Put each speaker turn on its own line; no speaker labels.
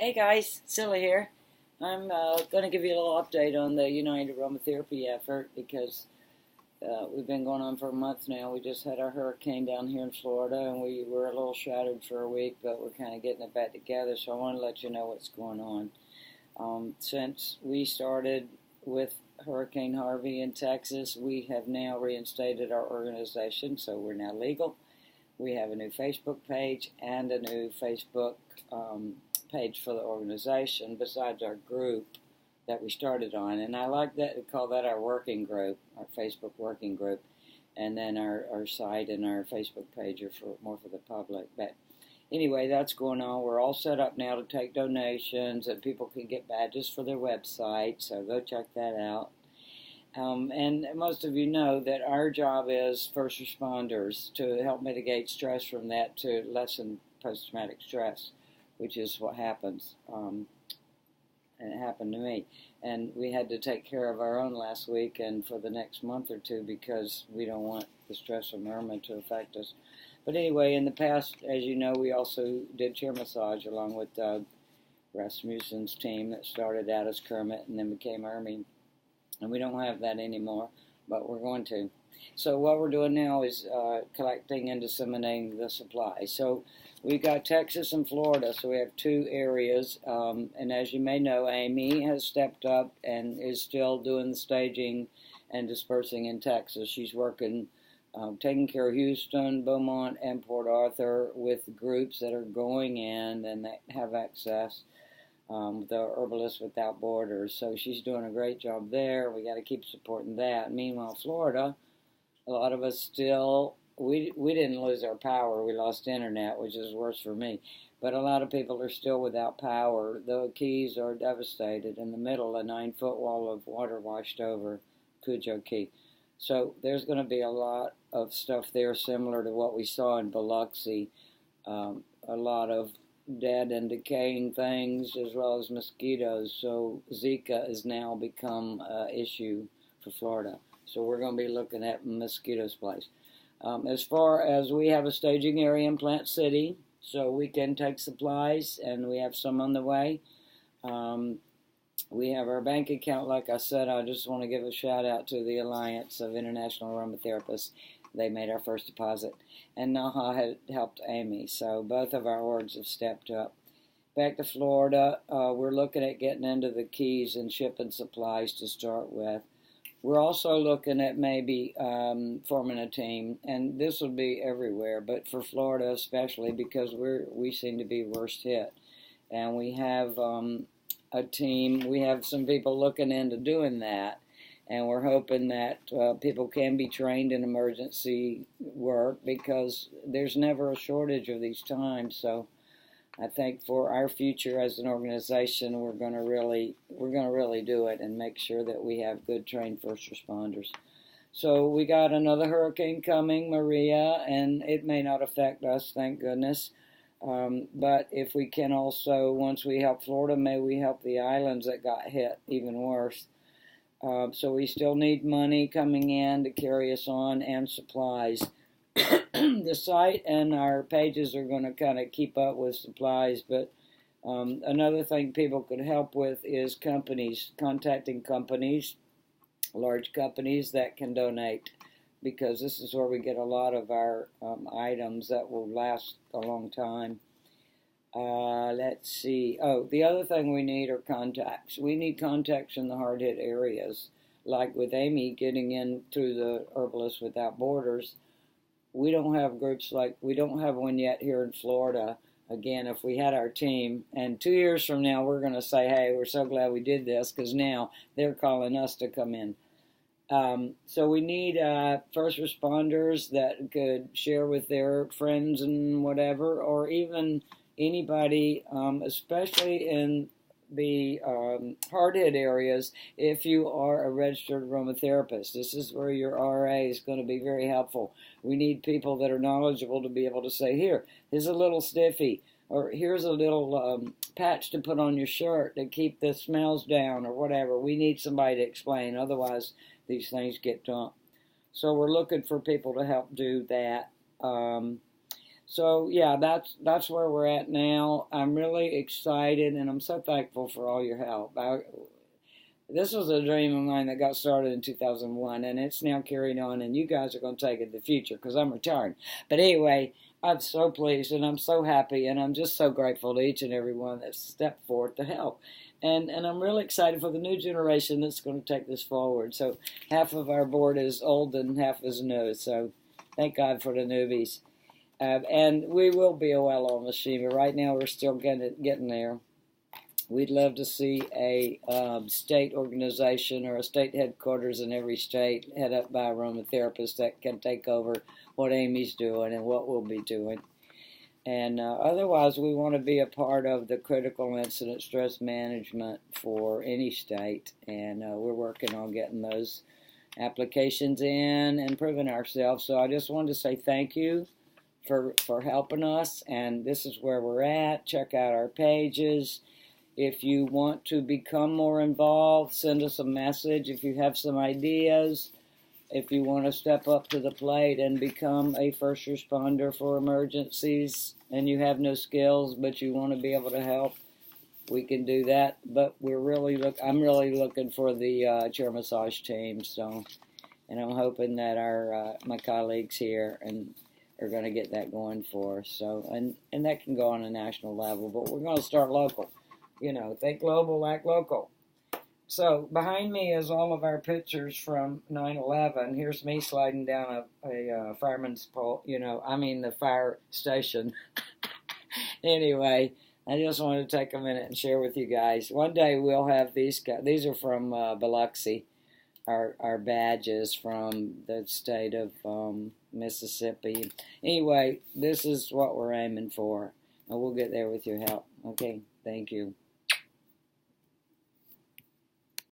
Hey guys, Sylla here. I'm going to give you a little update on the United Aromatherapy Effort because we've been going on for a month now. We just had our hurricane down here in Florida and we were a little shattered for a week, but we're kind of getting it back together, so I want to let you know what's going on. Since we started with Hurricane Harvey in Texas, we have now reinstated our organization, so we're now legal. We have a new Facebook page and a new Facebook page for the organization besides our group that we started on. And I like that to call that our working group, our Facebook working group. And then our site and our Facebook page are more for the public. But anyway, that's going on. We're all set up now to take donations, and people can get badges for their website, so go check that out. And most of you know that our job is first responders to help mitigate stress from that to lessen post-traumatic stress, which is what happens. And it happened to me. And we had to take care of our own last week and for the next month or two because we don't want the stress from Irma to affect us. But anyway, in the past, as you know, we also did chair massage along with Doug Rasmussen's team that started out as Kermit and then became Irma. And we don't have that anymore, but we're going to. So what we're doing now is collecting and disseminating the supply. So we've got Texas and Florida, so we have two areas. And as you may know, Amy has stepped up and is still doing the staging and dispersing in Texas. She's working, taking care of Houston, Beaumont, and Port Arthur with groups that are going in and that have access. The Herbalists Without Borders. So she's doing a great job there. We got to keep supporting that. Meanwhile, Florida, a lot of us still, we didn't lose our power. We lost internet, which is worse for me. But a lot of people are still without power. The Keys are devastated. In the middle, a 9-foot wall of water washed over Cujo Key. So there's going to be a lot of stuff there similar to what we saw in Biloxi. A lot of dead and decaying things as well as mosquitoes. So Zika has now become an issue for Florida. So we're going to be looking at mosquito sprays. As far as we have a staging area in Plant City, so we can take supplies, and we have some on the way. We have our bank account, like I said. I just want to give a shout out to the Alliance of International Aromatherapists. They made our first deposit. And NAHA had helped Amy. So both of our orgs have stepped up. Back to Florida, we're looking at getting into the Keys and shipping supplies to start with. We're also looking at maybe forming a team. And this will be everywhere, but for Florida especially because we seem to be worst hit. And we have a team. We have some people looking into doing that. And we're hoping that people can be trained in emergency work because there's never a shortage of these times. So I think for our future as an organization, we're going to really do it and make sure that we have good trained first responders. So we got another hurricane coming, Maria, and it may not affect us, thank goodness. But if we can also, once we help Florida, may we help the islands that got hit even worse. So we still need money coming in to carry us on and supplies. The site and our pages are going to kind of keep up with supplies, but another thing people could help with is companies, contacting companies, large companies that can donate, because this is where we get a lot of our items that will last a long time. Let's see. Oh, the other thing we need are contacts. We need contacts in the hard-hit areas. Like with Amy getting in through the Herbalists Without Borders, we don't have groups we don't have one yet here in Florida. Again, if we had our team, and 2 years from now, we're going to say, hey, we're so glad we did this, because now they're calling us to come in. So we need first responders that could share with their friends and whatever, or even anybody, especially in the hard-hit areas, if you are a registered aromatherapist. This is where your RA is going to be very helpful. We need people that are knowledgeable to be able to say, here's a little stiffy, or here's a little patch to put on your shirt to keep the smells down, or whatever. We need somebody to explain, otherwise these things get dumped. So we're looking for people to help do that. So yeah, that's where we're at now. I'm really excited, and I'm so thankful for all your help. This was a dream of mine that got started in 2001, and it's now carried on, and you guys are going to take it in the future because I'm retired. But anyway, I'm so pleased, and I'm so happy, and I'm just so grateful to each and every one that stepped forward to help. And I'm really excited for the new generation that's going to take this forward. So half of our board is old and half is new, so thank God for the newbies. And we will be a well-oiled machine, but right now we're still getting there. We'd love to see a state organization or a state headquarters in every state head up by aromatherapists that can take over what Amy's doing and what we'll be doing. And otherwise, we want to be a part of the critical incident stress management for any state. And we're working on getting those applications in and proving ourselves. So I just wanted to say thank you for helping us. And this is where we're at. Check out our pages. If you want to become more involved, send us a message. If you have some ideas, if you want to step up to the plate and become a first responder for emergencies and you have no skills but you want to be able to help, we can do that. But I'm really looking for the chair massage team. So, and I'm hoping that my colleagues here are going to get that going for us. So, and that can go on a national level, but we're going to start local. You know, think global, act local. So behind me is all of our pictures from 9/11. Here's me sliding down a fireman's pole, the fire station. Anyway, I just wanted to take a minute and share with you guys. One day we'll have these guys. These are from Biloxi, our badges from the state of Mississippi. Anyway, this is what we're aiming for, and we'll get there with your help. Okay, thank you.